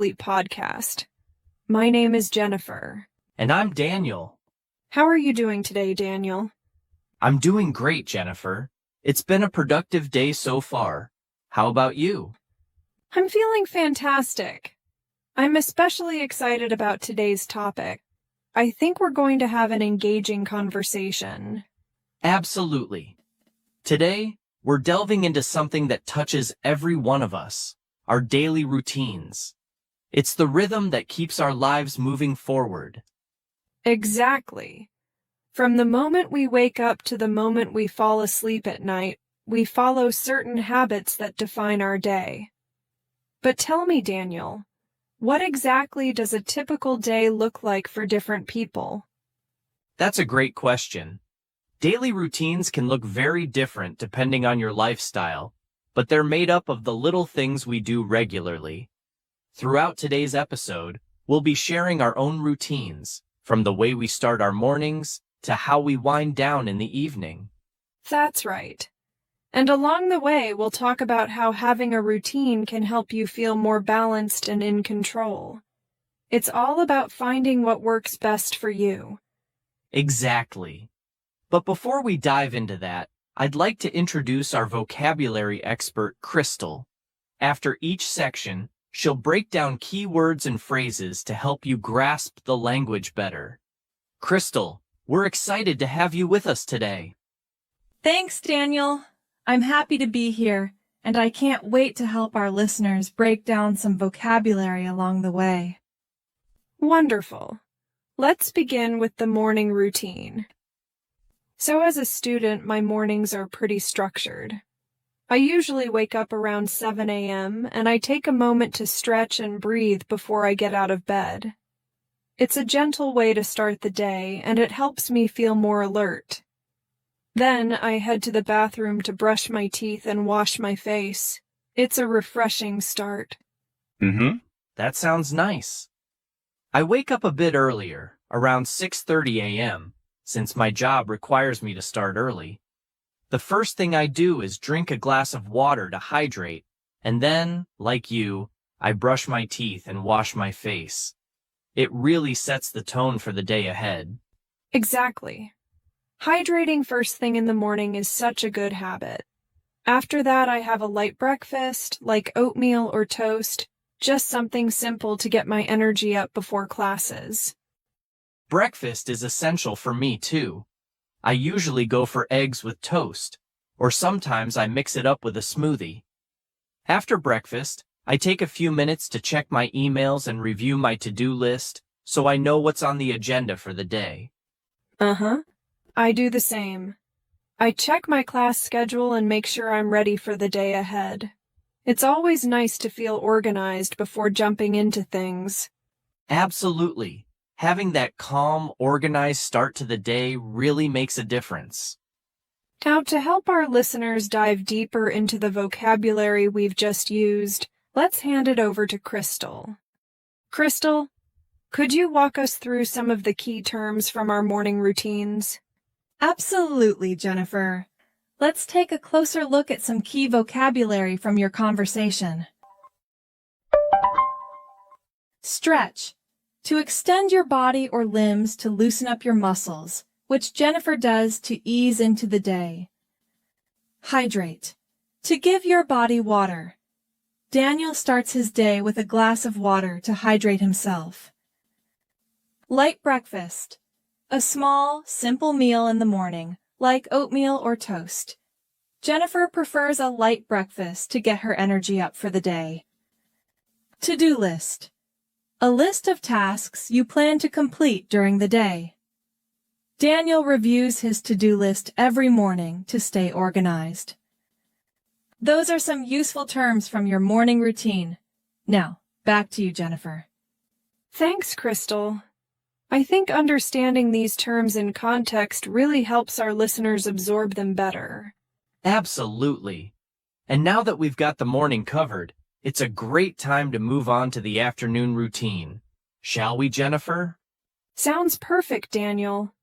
Sleep Podcast. My name is Jennifer. And I'm Daniel. How are you doing today, Daniel? I'm doing great, Jennifer. It's been a productive day so far. How about you? I'm feeling fantastic. I'm especially excited about today's topic. I think we're going to have an engaging conversation. Absolutely. Today, we're delving into something that touches every one of us, our daily routines. It's the rhythm that keeps our lives moving forward. Exactly. From the moment we wake up to the moment we fall asleep at night, we follow certain habits that define our day. But tell me, Daniel, what exactly does a typical day look like for different people? That's a great question. Daily routines can look very different depending on your lifestyle, but they're made up of the little things we do regularly. Throughout today's episode, we'll be sharing our own routines, from the way we start our mornings to how we wind down in the evening. That's right. And along the way, we'll talk about how having a routine can help you feel more balanced and in control. It's all about finding what works best for you. Exactly. But before we dive into that, I'd like to introduce our vocabulary expert, Crystal. After each section, she'll break down key words and phrases to help you grasp the language better. Crystal, we're excited to have you with us today. Thanks, Daniel. I'm happy to be here, and I can't wait to help our listeners break down some vocabulary along the way. Wonderful. Let's begin with the morning routine. So as a student, my mornings are pretty structured. I usually wake up around 7 a.m. and I take a moment to stretch and breathe before I get out of bed. It's a gentle way to start the day, and it helps me feel more alert. Then I head to the bathroom to brush my teeth and wash my face. It's a refreshing start. That sounds nice. I wake up a bit earlier, around 6:30 a.m., since my job requires me to start early. The first thing I do is drink a glass of water to hydrate, and then, like you, I brush my teeth and wash my face. It really sets the tone for the day ahead. Exactly. Hydrating first thing in the morning is such a good habit. After that, I have a light breakfast, like oatmeal or toast, just something simple to get my energy up before classes. Breakfast is essential for me, too. I usually go for eggs with toast, or sometimes I mix it up with a smoothie. After breakfast, I take a few minutes to check my emails and review my to-do list, so I know what's on the agenda for the day. I do the same. I check my class schedule and make sure I'm ready for the day ahead. It's always nice to feel organized before jumping into things. Absolutely. Having that calm, organized start to the day really makes a difference. Now, to help our listeners dive deeper into the vocabulary we've just used, let's hand it over to Crystal. Crystal, could you walk us through some of the key terms from our morning routines? Absolutely, Jennifer. Let's take a closer look at some key vocabulary from your conversation. Stretch. To extend your body or limbs to loosen up your muscles, which Jennifer does to ease into the day. Hydrate. To give your body water. Daniel starts his day with a glass of water to hydrate himself. Light breakfast. A small, simple meal in the morning, like oatmeal or toast. Jennifer prefers a light breakfast to get her energy up for the day. To-do list. A list of tasks you plan to complete during the day. Daniel reviews his to-do list every morning to stay organized. Those are some useful terms from your morning routine. Now, back to you, Jennifer. Thanks, Crystal. I think understanding these terms in context really helps our listeners absorb them better. Absolutely. And now that we've got the morning covered, it's a great time to move on to the afternoon routine. Shall we, Jennifer? Sounds perfect, Daniel.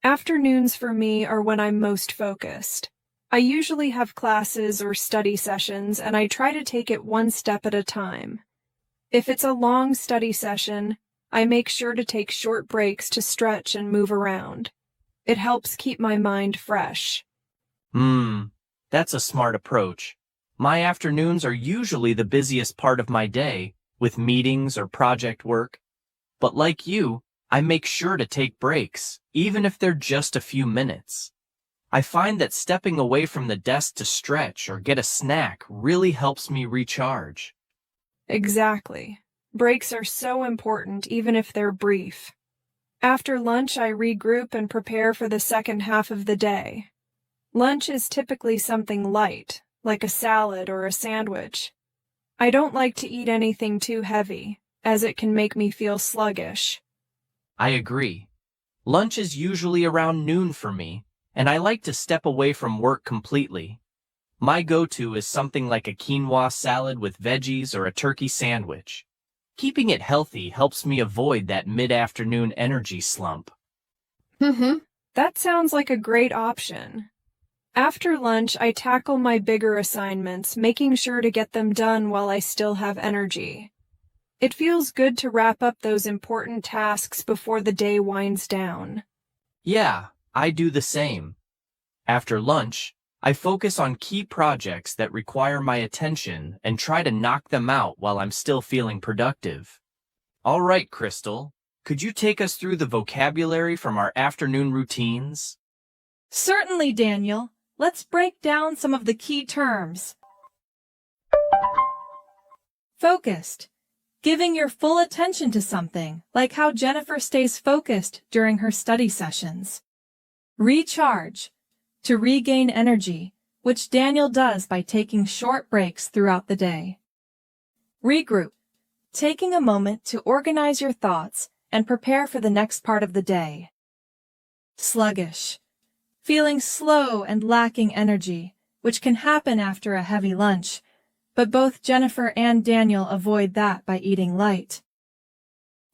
Afternoons for me are when I'm most focused. I usually have classes or study sessions, and I try to take it one step at a time. If it's a long study session, I make sure to take short breaks to stretch and move around. It helps keep my mind fresh. That's a smart approach. My afternoons are usually the busiest part of my day, with meetings or project work. But like you, I make sure to take breaks, even if they're just a few minutes. I find that stepping away from the desk to stretch or get a snack really helps me recharge. Exactly. Breaks are so important even if they're brief. After lunch, I regroup and prepare for the second half of the day. Lunch is typically something light, like a salad or a sandwich. I don't like to eat anything too heavy, as it can make me feel sluggish. I agree. Lunch is usually around noon for me, and I like to step away from work completely. My go-to is something like a quinoa salad with veggies or a turkey sandwich. Keeping it healthy helps me avoid that mid-afternoon energy slump. That sounds like a great option. After lunch, I tackle my bigger assignments, making sure to get them done while I still have energy. It feels good to wrap up those important tasks before the day winds down. Yeah, I do the same. After lunch, I focus on key projects that require my attention and try to knock them out while I'm still feeling productive. All right, Crystal, could you take us through the vocabulary from our afternoon routines? Certainly, Daniel. Let's break down some of the key terms. Focused. Giving your full attention to something, like how Jennifer stays focused during her study sessions. Recharge. To regain energy, which Daniel does by taking short breaks throughout the day. Regroup. Taking a moment to organize your thoughts and prepare for the next part of the day. Sluggish. Feeling slow and lacking energy, which can happen after a heavy lunch, but both Jennifer and Daniel avoid that by eating light.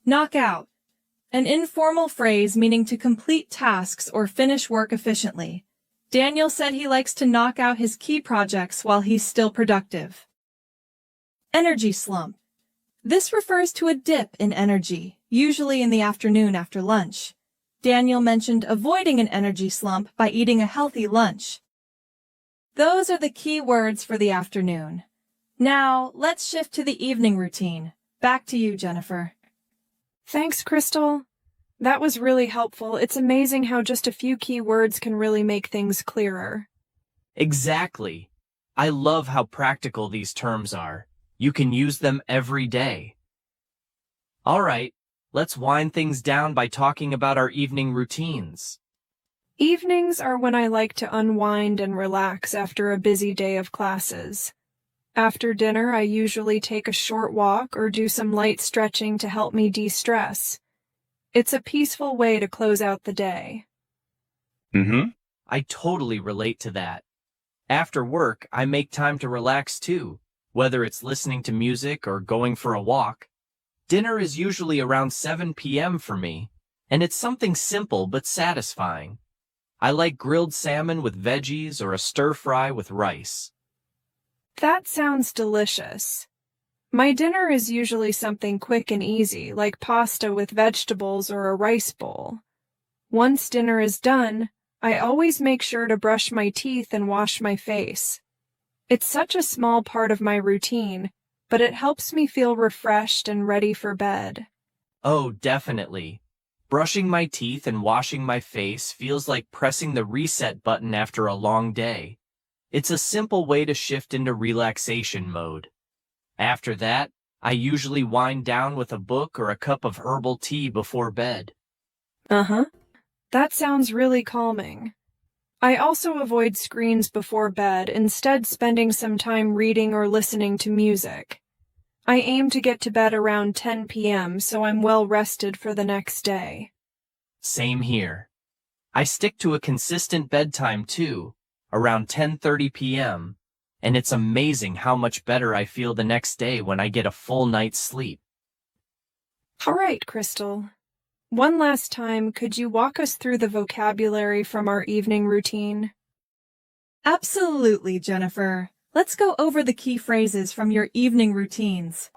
Knockout. An informal phrase meaning to complete tasks or finish work efficiently. Daniel said he likes to knock out his key projects while he's still productive. Energy slump. This refers to a dip in energy, usually in the afternoon after lunch. Daniel mentioned avoiding an energy slump by eating a healthy lunch. Those are the key words for the afternoon. Now, let's shift to the evening routine. Back to you, Jennifer. Thanks, Crystal. That was really helpful. It's amazing how just a few key words can really make things clearer. Exactly. I love how practical these terms are. You can use them every day. All right, let's wind things down by talking about our evening routines. Evenings are when I like to unwind and relax after a busy day of classes. After dinner, I usually take a short walk or do some light stretching to help me de-stress. It's a peaceful way to close out the day. I totally relate to that. After work, I make time to relax too, whether it's listening to music or going for a walk. Dinner is usually around 7 p.m. for me, and it's something simple but satisfying. I like grilled salmon with veggies or a stir-fry with rice. That sounds delicious. My dinner is usually something quick and easy, like pasta with vegetables or a rice bowl. Once dinner is done, I always make sure to brush my teeth and wash my face. It's such a small part of my routine, but it helps me feel refreshed and ready for bed. Oh, definitely. Brushing my teeth and washing my face feels like pressing the reset button after a long day. It's a simple way to shift into relaxation mode. After that, I usually wind down with a book or a cup of herbal tea before bed. That sounds really calming. I also avoid screens before bed, instead spending some time reading or listening to music. I aim to get to bed around 10 p.m. so I'm well rested for the next day. Same here. I stick to a consistent bedtime too, around 10:30 p.m., and it's amazing how much better I feel the next day when I get a full night's sleep. All right, Crystal. One last time, could you walk us through the vocabulary from our evening routine? Absolutely, Jennifer. Let's go over the key phrases from your evening routines.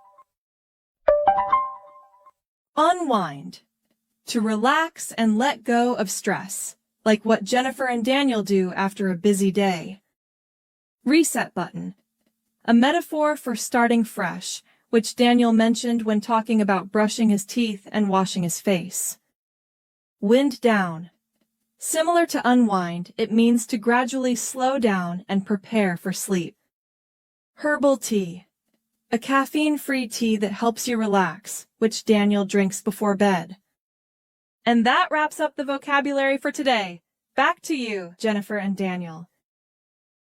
Unwind. To relax and let go of stress, like what Jennifer and Daniel do after a busy day. Reset button. A metaphor for starting fresh, which Daniel mentioned when talking about brushing his teeth and washing his face. Wind down. Similar to unwind, it means to gradually slow down and prepare for sleep. Herbal tea. A caffeine-free tea that helps you relax, which Daniel drinks before bed. And that wraps up the vocabulary for today. Back to you, Jennifer and Daniel.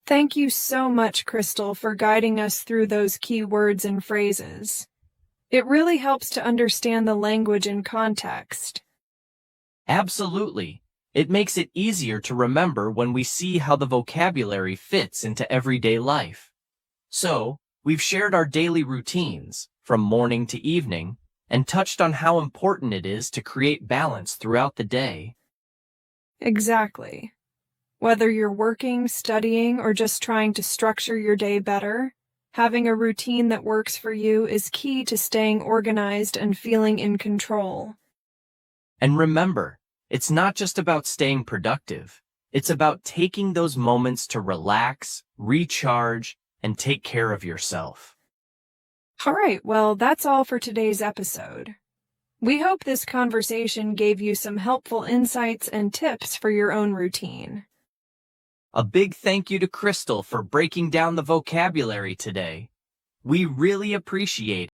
Thank you so much, Crystal, for guiding us through those key words and phrases. It really helps to understand the language in context. Absolutely. It makes it easier to remember when we see how the vocabulary fits into everyday life. So, we've shared our daily routines, from morning to evening, and touched on how important it is to create balance throughout the day. Exactly. Whether you're working, studying, or just trying to structure your day better, having a routine that works for you is key to staying organized and feeling in control. And remember, it's not just about staying productive. It's about taking those moments to relax, recharge, and take care of yourself. All right, well, that's all for today's episode. We hope this conversation gave you some helpful insights and tips for your own routine. A big thank you to Crystal for breaking down the vocabulary today. We really appreciate